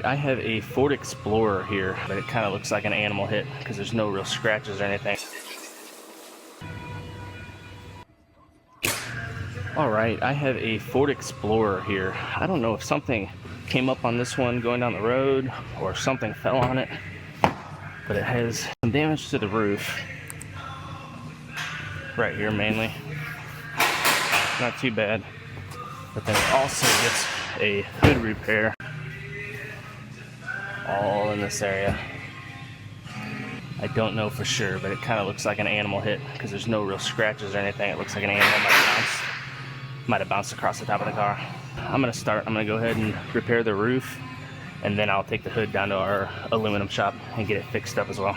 I have a Ford Explorer here, but it kind of looks like an animal hit because there's no real scratches or anything. Alright, I have a Ford Explorer here. I don't know if something came up on this one going down the road or something fell on it, but it has some damage to the roof. Right here mainly. Not too bad. But then it also gets a hood repair all in this area. I don't know for sure, but it kind of looks like an animal hit because there's no real scratches or anything. It looks like an animal might have bounced across the top of the car. I'm gonna go ahead and repair the roof, and then I'll take the hood down to our aluminum shop and get it fixed up as well.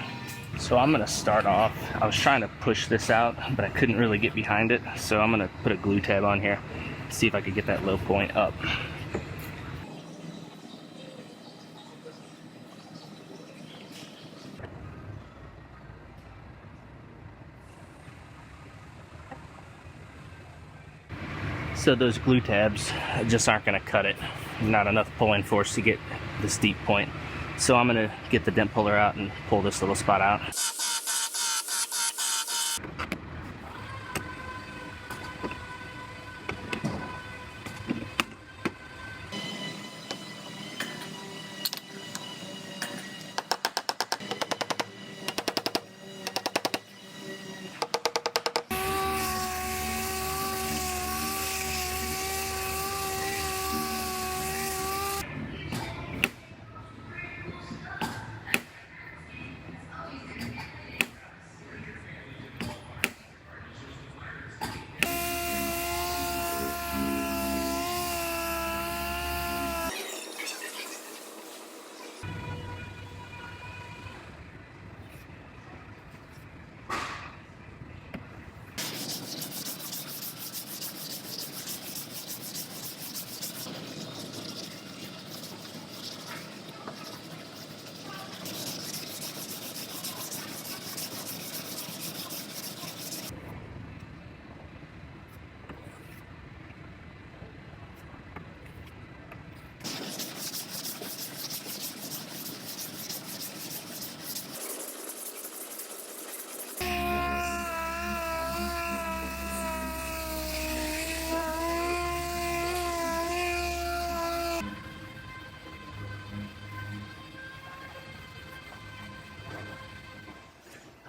So I'm gonna start off. I was trying to push this out, but I couldn't really get behind it. So I'm gonna put a glue tab on here, see if I could get that low point up. So those glue tabs just aren't gonna cut it. Not enough pulling force to get this deep point. So I'm gonna get the dent puller out and pull this little spot out.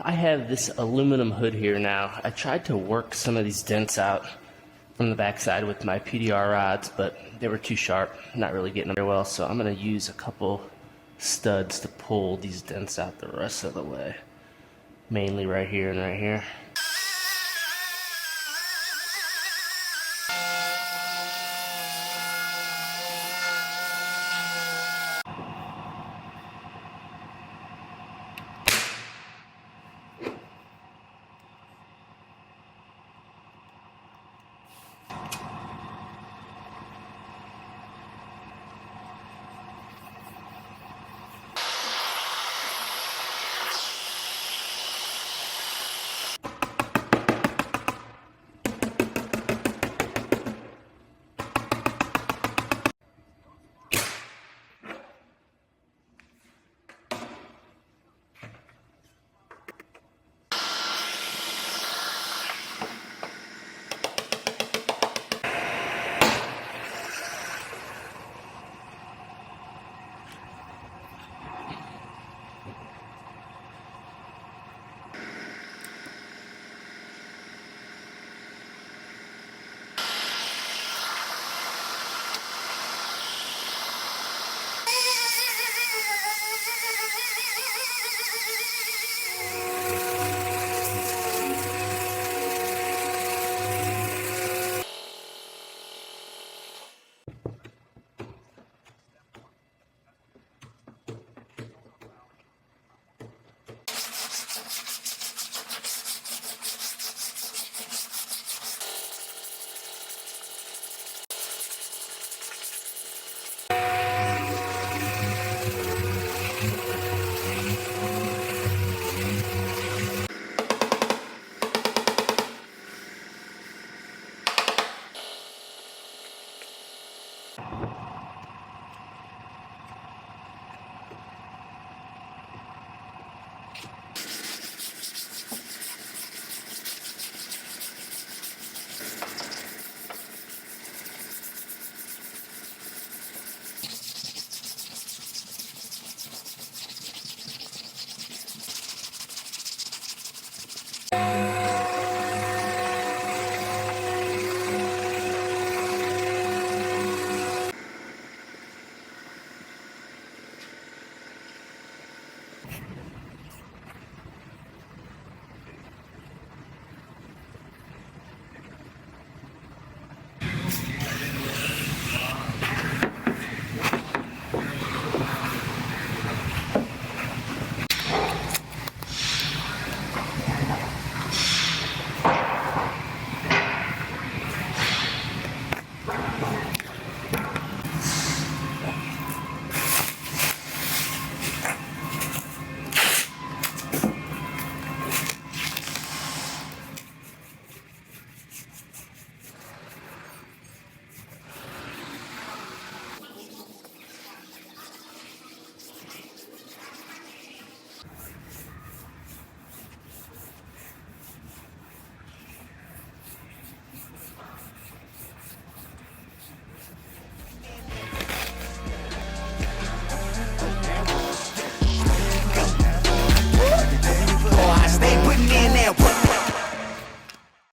I have this aluminum hood here now. I tried to work some of these dents out from the backside with my PDR rods, but they were too sharp, not really getting them very well, so I'm going to use a couple studs to pull these dents out the rest of the way. Mainly right here and right here.